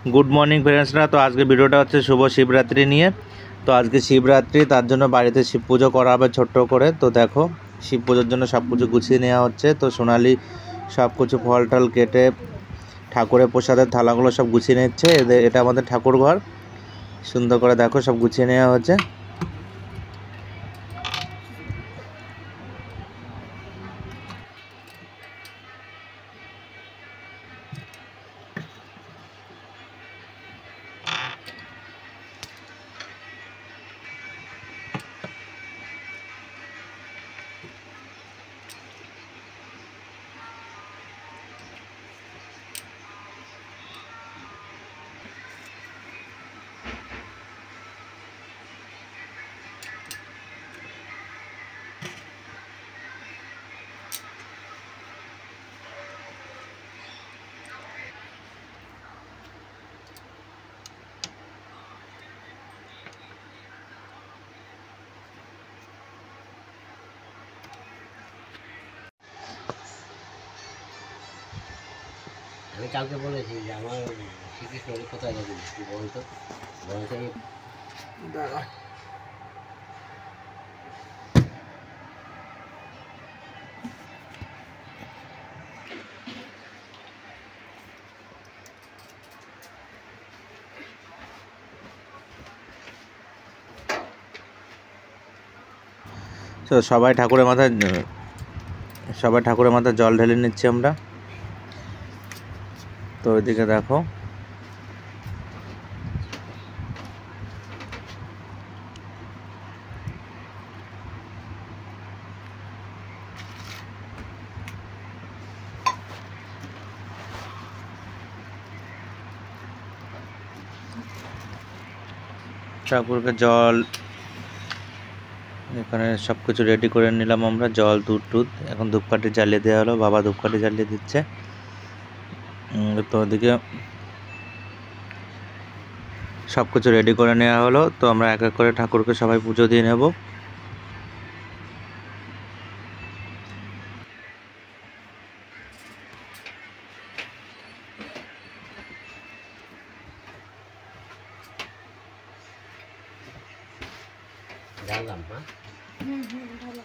Good morning फ्रेंड्सरा। तो आज के भिडियोटा होच्छे शुभ शिवरात्रि निये। तो आज के शिवरात्रि तार जोन्नो बाड़ीते शिव पुजो करा होबे छोट्टो करे। तो देखो शिव पुजोर जोन्नो सब किछु गुछिये नेওয়া होच्छे। तो सोनाली सब किछु फल टल केटे ठाकुरेर प्रसादेर थालागुलो सब गुछिये निচ্ছে। এটা আমাদের ঠাকুর ঘর। সুন্দর করে দেখো সব গুছিয়ে নেওয়া হচ্ছে। আমি কালকে বলেছি যে আমার শ্রীকৃষ্ণ কোথায় যাবে বলতো বলতে দাঁড়া তো সবাই ঠাকুরের মাথায় জল ঢেলে নিচ্ছি আমরা। তো এদিকে দেখো ঠাকুরকে জল এখানে সবকিছু রেডি করে নিলাম আমরা। জল দুধ এখন ধূপকাঠি জ্বালিয়ে দেওয়া হলো। বাবা ধূপকাঠি জ্বালিয়ে দিচ্ছে। তো ওদিকে সব কিছু রেডি করে নেওয়া হলো। তো আমরা এক এক করে ঠাকুরকে সবাই পুজো দিয়ে নেব। জানলাম না ভালো।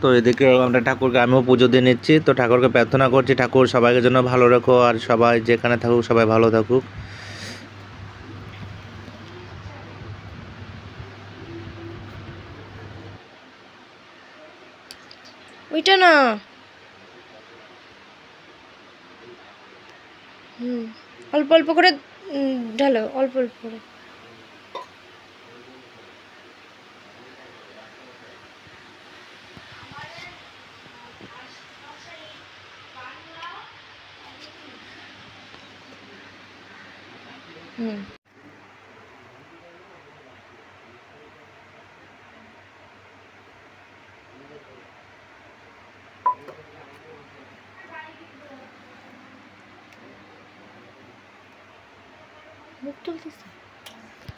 তো এদিকে আমরা ঠাকুরকে আমিও পুজো দিয়ে নিচ্ছি। তো ঠাকুরকে প্রার্থনা করছি ঠাকুর সবাইকে জন্য ভালো রাখো, আর সবাই যেখানে থাকুক সবাই ভালো থাকুক। ওইটা না অল্প অল্প করে ঢালো, অল্প অল্প করে।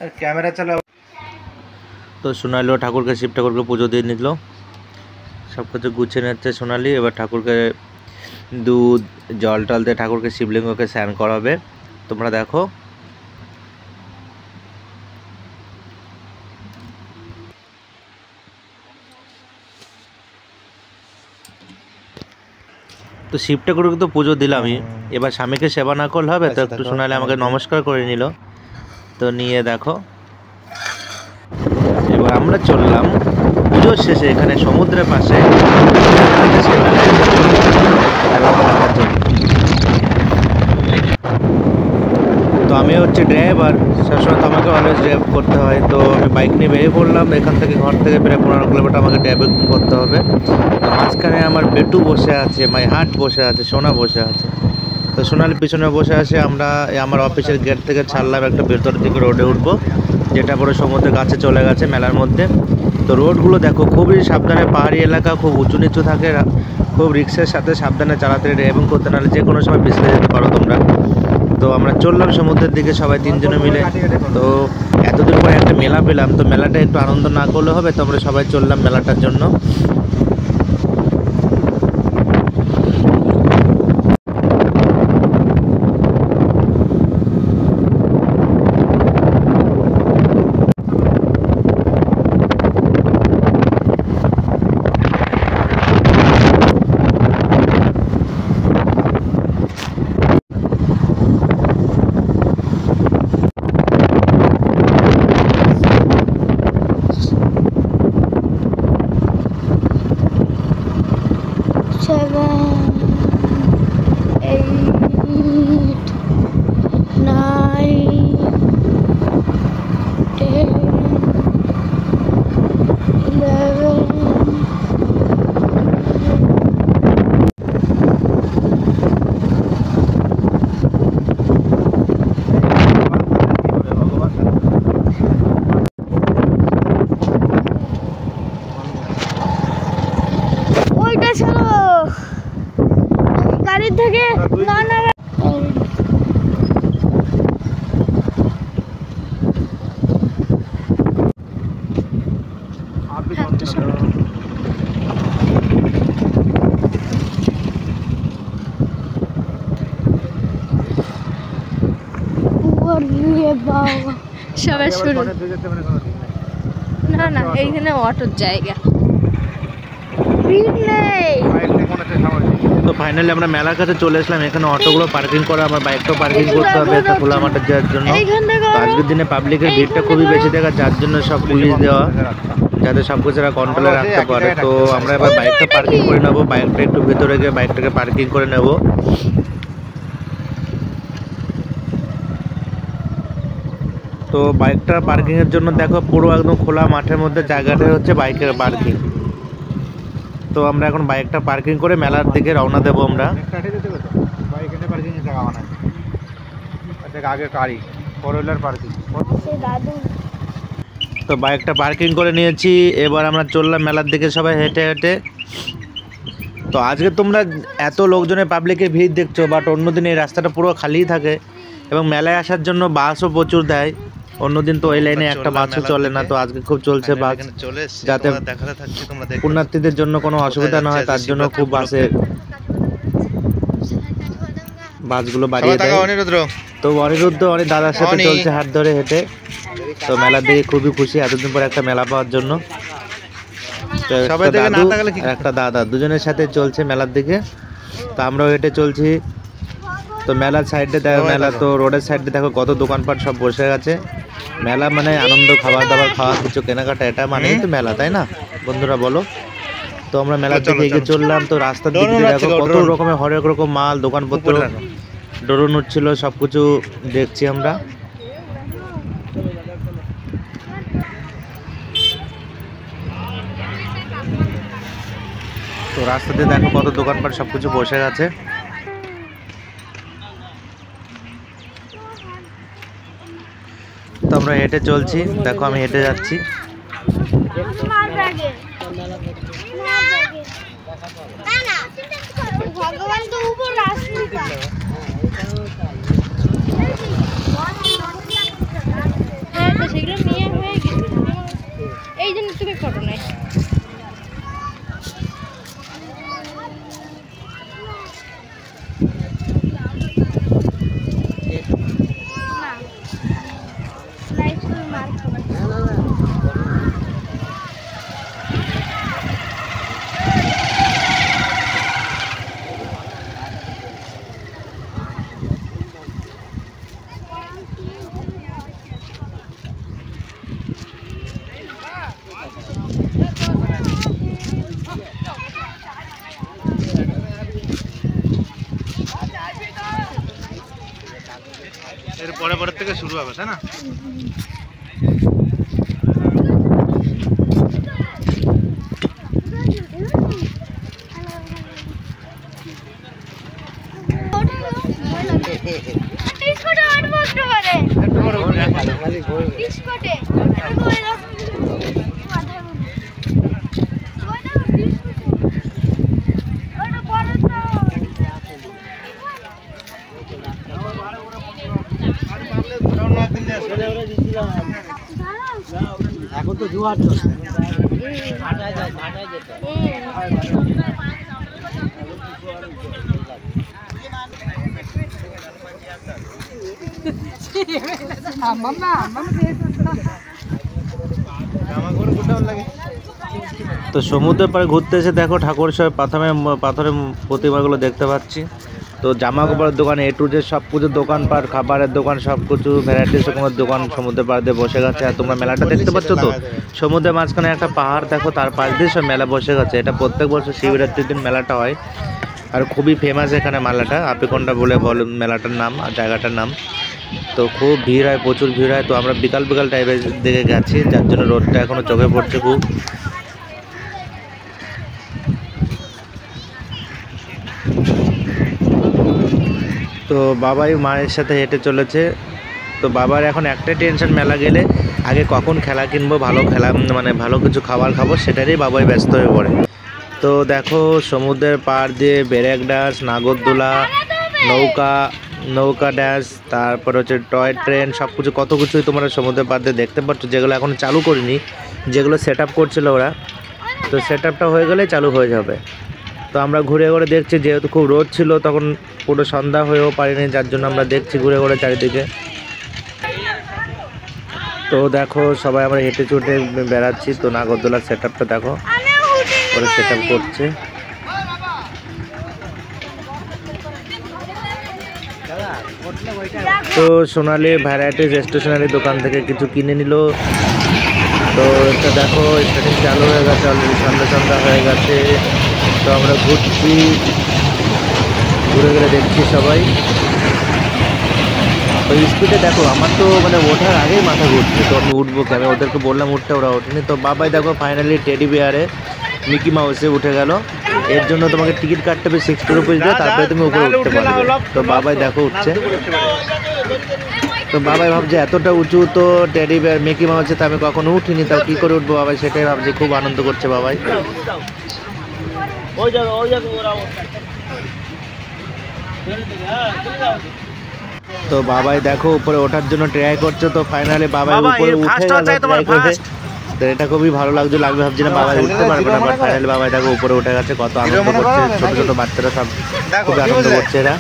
আর ক্যামেরা চালাও। তো সোনালিও ঠাকুরকে শিব ঠাকুরকে পুজো দিয়ে নিল। সব কিছু গুছিয়ে নিচ্ছে সোনালি। এবার ঠাকুরকে দুধ জল টল দিয়ে ঠাকুরকে শিবলিঙ্গকে স্নান করাবে। তোমরা দেখো তো শিব ঠাকুরকে তো পুজো দিলামই। এবার স্বামীকে সেবা না করলে হবে। তো একটু সোনালি আমাকে নমস্কার করে নিল। তো নিয়ে দেখো এবার আমরা চললাম পুজোর শেষে এখানে সমুদ্রের পাশে তো আমি হচ্ছে ড্রাইভার, সবসময় তো আমাকে অলওয়েজ ড্রাইভ করতে হয়। তো আমি বাইক নিয়ে বেরিয়ে পড়লাম, এখান থেকে ঘর থেকে প্রায় 15 কিলোমিটার আমাকে ড্রাইভিং করতে হবে। তো মাঝখানে আমার বেটু বসে আছে, মাই হার্ট বসে আছে, সোনা বসে আছে। তো সোনালি পিছনে বসে আছে। আমরা আমার অফিসের গেট থেকে ছাড়লাম, একটা ভেতরের দিকে রোডে উঠবো, যেটা পরে সমুদ্রের কাছে চলে গেছে মেলার মধ্যে। তো রোডগুলো দেখো খুবই সাবধানে, পাহাড়ি এলাকা, খুব উঁচু নিচু থাকে, খুব রিক্সের সাথে সাবধানে চালাতে ড্রাইভিং করতে, নাহলে যে কোনো সময় পিছলে যেতে পারো তোমরা। তো আমরা চললাম সমুদ্রের দিকে সবাই 3 জনে মিলে। তো এতদিন পরে একটা মেলা পেলাম, তো মেলাটা একটু আনন্দ না করলে হবে, তো আমরা সবাই চললাম মেলাটার জন্য। গাড়ির থেকে না না সবাই শুরু না না, এইখানে অটোর জায়গা নেই। তো ফাইনালি আমরা মেলার কাছে চলে আসলাম। এখানে অটোগুলো পার্কিং করা, আমার বাইকটাও পার্কিং করতে হবে একটা খোলা মাঠে যাওয়ার জন্য। তো আজকের দিনে পাবলিকের ভিড়টা খুবই বেশি দেখা, যার জন্য সব পুলিশ দেওয়া, যাতে সব কিছু কন্ট্রোলে রাখতে পারে। তো আমরা এবার বাইকটা পার্কিং করে নেবো, বাইকটা একটু ভেতরে গিয়ে বাইকটাকে পার্কিং করে নেব। তো বাইকটা পার্কিংয়ের জন্য দেখো পুরো একদম খোলা মাঠের মধ্যে জায়গাটা হচ্ছে বাইকের পার্কিং। তো আমরা এখন বাইকটা পার্কিং করে মেলার দিকে রওনা দেবো আমরা। তো বাইকটা পার্কিং করে নিয়েছি, এবার আমরা চললাম মেলার দিকে সবাই হেঁটে হেঁটে। তো আজকে তোমরা এত লোকজনের পাবলিকের ভিড় দেখছো, বাট অন্যদিন এই রাস্তাটা পুরো খালিই থাকে এবং মেলায় আসার জন্য বাসও প্রচুর দেয়। অন্যদিন তো ওই লাইনে একটা বাসও চলে না, তো আজকে খুব চলছে বাস, যাতে পুণ্যার্থীদের জন্য কোনো অসুবিধা না হয় তার জন্য খুব বাসগুলো বাড়িয়ে দেয়। তো অনিরুদ্ধ অনেক দাদার সাথে চলছে হাত ধরে হেঁটে। তো মেলার দিকে খুবই খুশি এতদিন পর একটা মেলা পাওয়ার জন্য। একটা দাদা দুজনের সাথে চলছে মেলার দিকে। তো আমরাও হেঁটে চলছি। তো মেলার সাইডে দেখো, মেলা তো রোডের সাইডে দেখো কত দোকানপাট সব বসে গেছে। মেলা মানে আনন্দ, খাবার দাবার খাওয়া, কিছু কেনাকাটা, এটা মানেই তো মেলা, তাই না বন্ধুরা বলো? তো আমরা মেলার দিকে এগিয়ে চললাম। তো রাস্তার দিকে দেখো কত রকমের হরেক রকম মাল, দোকানপত্র, ড্রোন উঠছিল, সব কিছু দেখছি আমরা। তো রাস্তাতে দেখো কত দোকানপাট সব কিছু বসে গেছে। তো আমরা হেঁটে চলছি, দেখো আমি হেঁটে যাচ্ছি। ভগবান তো উপর রাস্তা, হ্যাঁ তো সেগুলো নিয়ে হয়ে গেছে, এই জন্য তুমি করো নাই। ভোরের থেকে শুরু হবে, তাই না? এখন তো জোয়ার চলছে, ভাটায় যেতে তো সমুদ্রের পাড়ে ঘুরতে এসে দেখো ঠাকুর সব পাথরের প্রতিমাগুলো দেখতে পাচ্ছি। তো জামা কাপড়ের দোকান, এ টু জেড সব কিছু দোকানপাট, খাবারের দোকান, সব কিছু ভ্যারাইটিস রকমের দোকান সমুদ্রের পাড়ে বসে গেছে। আর তোমরা মেলাটা দেখতে পাচ্ছ তো, সমুদ্রের মাঝখানে একটা পাহাড় দেখো, তার পাশ দিয়ে সব মেলা বসে গেছে। এটা প্রত্যেক বছর শিবরাত্রির দিন মেলাটা হয়, আর খুবই ফেমাস এখানে মেলাটা। আপিকোন্ডা বলে মেলাটার নাম আর জায়গাটার নাম। তো খুব ভিড় হয়, প্রচুর ভিড় হয়। তো আমরা বিকাল টাইপের দিকে গেছি, যার জন্য রোদটা এখনো চোখে পড়ছে খুব। তো বাবাই মায়ের সাথে হেঁটে চলেছে। তো বাবার এখন একটাই টেনশন, মেলা গেলে আগে কখন খেলা কিনবো, ভালো খেলা মানে ভালো কিছু খাবার খাবো, সেটারই বাবাই ব্যস্ত হয়ে পড়ে। তো দেখো সমুদ্রের পাড় দিয়ে ব্রেক ডান্স, নাগরদোলা, নৌকা ড্যান্স, তারপর হচ্ছে টয় ট্রেন, সব কিছু কত কিছুই তোমরা সমুদ্রের পাড় দিয়ে দেখতে পাচ্ছ, যেগুলো এখন চালু করিনি, যেগুলো সেট আপ করছিল ওরা। তো সেট আপটা হয়ে গেলেই চালু হয়ে যাবে। তো আমরা ঘুরে দেখছি, যেহেতু খুব রোদ ছিল তখন পুরো সন্ধ্যা হয়েও পারিনি, যার জন্য আমরা দেখছি ঘুরে চারিদিকে। তো দেখো সবাই আমরা হেঁটে চুটে বেড়াচ্ছি। তো নাগরদোলার সেট আপটা দেখো ওরা সেট আপ করছে। তো সোনালি ভ্যারাইটিস স্টেশনারি দোকান থেকে কিছু কিনে নিল। তো এটা দেখো স্টার্টিং চালু হয়ে গেছে, অলরেডি সন্ধ্যা হয়ে গেছে। তো আমরা ঘুরছি, ঘুরে দেখছি সবাই। তো স্পিডে দেখো, আমার তো মানে ওঠার আগেই মাথা ঘুরছে। তো আমি উঠবো কি, আমি ওদেরকে বললাম উঠতে, ওরা ওঠেনি। তো বাবাই দেখো ফাইনালি টেডি বিয়ারে মিকি মাউসে উঠে গেল। এর জন্য তোমাকে টিকিট কাটতে হবে 60 রুপিস দিয়ে, তারপরে তুমি উপরে উঠতে পারবে। তো বাবাই দেখো উঠছে। তো বাবাই ভাবছে এতটা উঁচু তো টেডি বিয়ার মিকি মাউসে তো আমি কখনো উঠিনি, তাও কী করে উঠবো বাবাই, সেটাই ভাবছে। খুব আনন্দ করছে বাবাই। তো বাবাই দেখো উপরে ওঠার জন্য ট্রাই করছে। তো ফাইনালি বাবাই উপরে উঠে গেল। তো এটা খুবই ভালো লাগবে ভাবছি না বাবাই উঠতে পারবে না, বাট ফাইনালি বাবাই দেখো উপরে উঠে গেছে। কত আনন্দ করছে, ছোট ছোট বাচ্চারা সব খুব আনন্দ করছে এরা।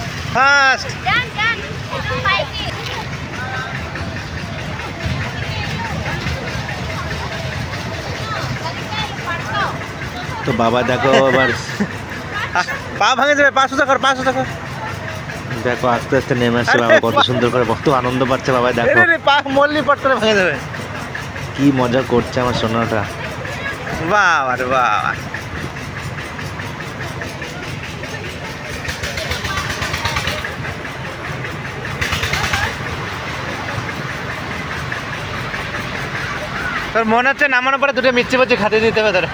তো বাবা দেখো আবার পা ভাঙে যাবে, 500 টাকা। দেখো আস্তে আস্তে নেমে আসছে বাবা, কত সুন্দর করে, কত আনন্দ পাচ্ছে বাবা। দেখো কি মজা করছে আমার সোনাটা। বাবা রে বাবা। তোর মনে হচ্ছে নামানোর পরে দুটো মিষ্টি বলছে খাতে দিতে হবে তোর।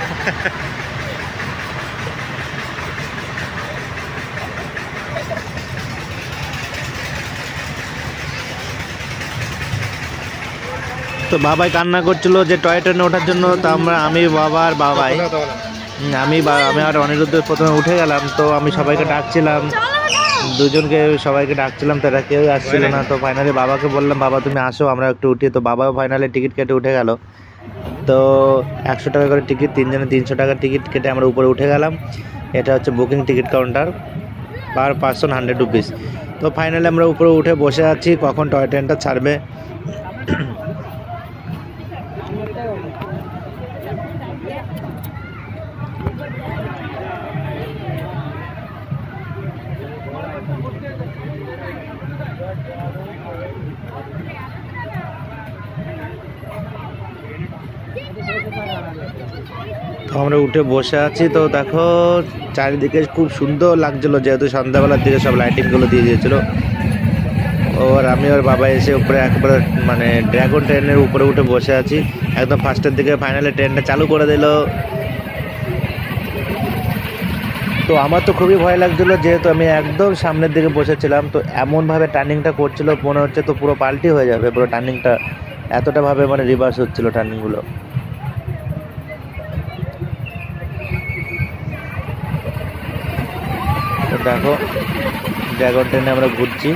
তো বাবাই কান্না করছিল যে টয় ট্রেনে ওঠার জন্য। তো আমি বাবা আর বাবাই আমি আর অনিরুদ্ধ প্রথমে উঠে গেলাম। তো আমি সবাইকে ডাকছিলাম, দুজনকে সবাইকে ডাকছিলাম, তারা কেউ আসছিল না। তো ফাইনালি বাবাকে বললাম বাবা তুমি আসো আমরা একটু উঠি। তো বাবাও ফাইনালি টিকিট কেটে উঠে গেল। তো 100 টাকা করে টিকিট, 3 জনে 300 টাকার টিকিট কেটে আমরা উপরে উঠে গেলাম। এটা হচ্ছে booking ticket counter, per person 100 rupees. তো ফাইনালি আমরা উপরে উঠে বসে আছি, কখন টয় ট্রেনটা ছাড়বে। তো আমরা উঠে বসে আছি। তো দেখো চারিদিকে খুব সুন্দর লাগছিল, যেহেতু সন্ধ্যাবেলার দিকে সব লাইটিংগুলো দিয়ে দিয়েছিল। ওর আমি ওর বাবা এসে উপরে একবারে মানে ড্রাগন ট্রেনের উপরে উঠে বসে আছি, একদম ফার্স্টের দিকে। ফাইনালি ট্রেনটা চালু করে দিল। তো আমার তো খুবই ভয় লাগছিলো, যেহেতু আমি একদম সামনের দিকে বসেছিলাম। তো এমনভাবে টার্নিংটা করছিল, মনে হচ্ছে তো পুরো পাল্টি হয়ে যাবে পুরো টার্নিংটা, এতটা ভাবে মানে রিভার্স হচ্ছিল টার্নিংগুলো। তো দেখো ড্রাগন ট্রেনে আমরা ঘুরছি।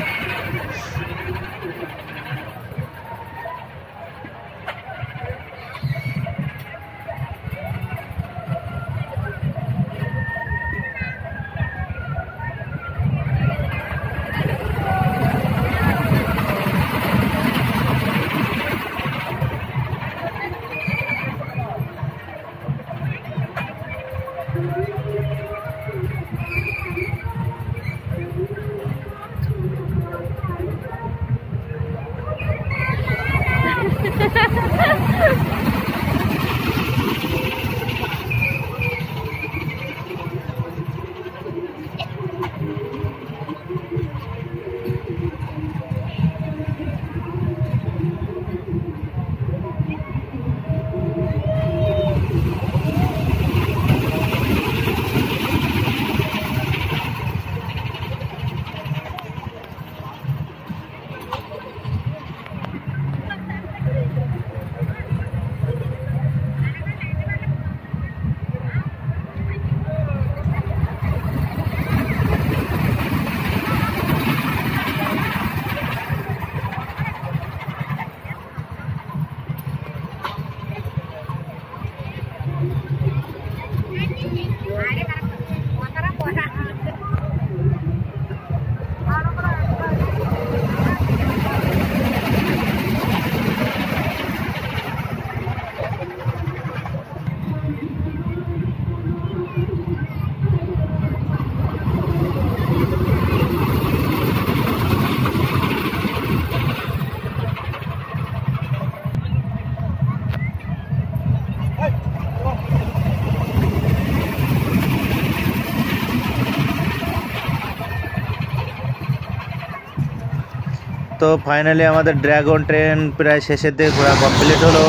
তো ফাইনালি আমাদের ড্রাগন ট্রেন প্রায় শেষের দিকে ঘোরা কমপ্লিট হলো।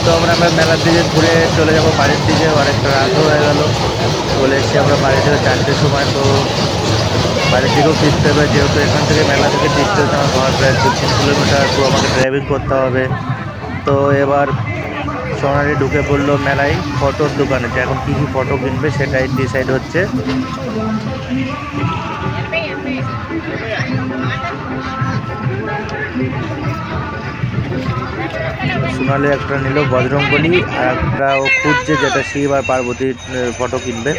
তো আমরা মেলার দিকে ঘুরে চলে যাব বাড়ির দিকে। অনেকটা রাতও হয়ে গেল, চলে এসেছি আমরা বাড়ি থেকে 4টের সময়। তো বাড়ির দিকেও ফিরতে হবে, যেহেতু এখান থেকে মেলা থেকে ডিস্টেন্স আমার ঘর প্রায় 2-3 কিলোমিটার, তো আমাকে ড্রাইভিং করতে হবে। তো এবার সোনালি ঢুকে পড়লো মেলায় ফটোর দোকানে, যে এখন কী কী ফটো কিনবে সেটাই ডিসাইড হচ্ছে। সোনালি একটা নিল বজরংবলী, আর একটা ও খুঁজছে যেটা শিব আর পার্বতীর ফটো কিনবে।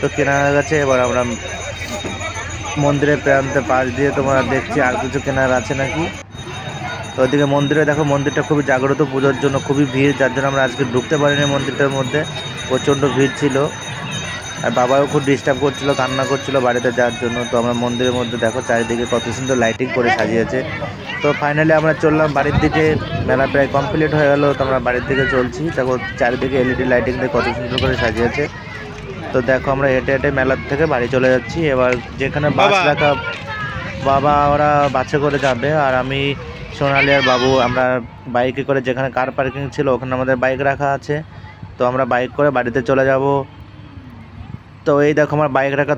তো কেনা হয়ে গেছে। এবার আমরা মন্দিরের প্রান্তে পাশ দিয়ে তোমরা দেখছি আর কিছু কেনার আছে নাকি। তো ওইদিকে মন্দিরে দেখো, মন্দিরটা খুবই জাগ্রত, পুজোর জন্য খুবই ভিড়, যার জন্য আমরা আজকে ঢুকতে পারিনি মন্দিরটার মধ্যে, প্রচণ্ড ভিড় ছিল। আর বাবাও খুব ডিস্টার্ব করছিল, কান্না করছিল বাড়িতে যাওয়ার জন্য। তো আমরা মন্দিরের মধ্যে দেখো চারিদিকে কত সুন্দর লাইটিং করে সাজিয়েছে। তো ফাইনালি আমরা চললাম বাড়ির দিকে, মেলা প্রায় কমপ্লিট হয়ে গেল। তো আমরা বাড়ির দিকে চলছি, দেখো চারিদিকে এলইডি লাইটিং দিয়ে কত সুন্দর করে সাজিয়েছে। তো দেখো আমরা হেঁটে হেঁটে মেলার থেকে বাড়ি চলে যাচ্ছি। এবার যেখানে বাস রাখা, বাবা ওরা বাসে করে যাবে, আর আমি সোনালি আর বাবু আমরা বাইকে করে, যেখানে কার পার্কিং ছিল ওখানে আমাদের বাইক রাখা আছে। তো আমরা বাইক করে বাড়িতে চলে যাব। তো এই দেখো আমার বাইক রাখা।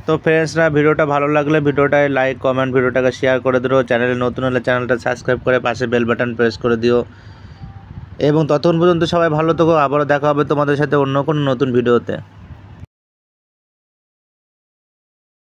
তো ফ্রেন্ডসরা, ভিডিওটা ভালো লাগলে ভিডিওটায় লাইক কমেন্ট, ভিডিওটাকে শেয়ার করে দিও। চ্যানেলে নতুন হলে চ্যানেলটা সাবস্ক্রাইব করে পাশে বেল বাটন প্রেস করে দিও। এবং ততক্ষণ পর্যন্ত সবাই ভালো থেকো। আবারও দেখা হবে তোমাদের সাথে অন্য কোনো নতুন ভিডিওতে।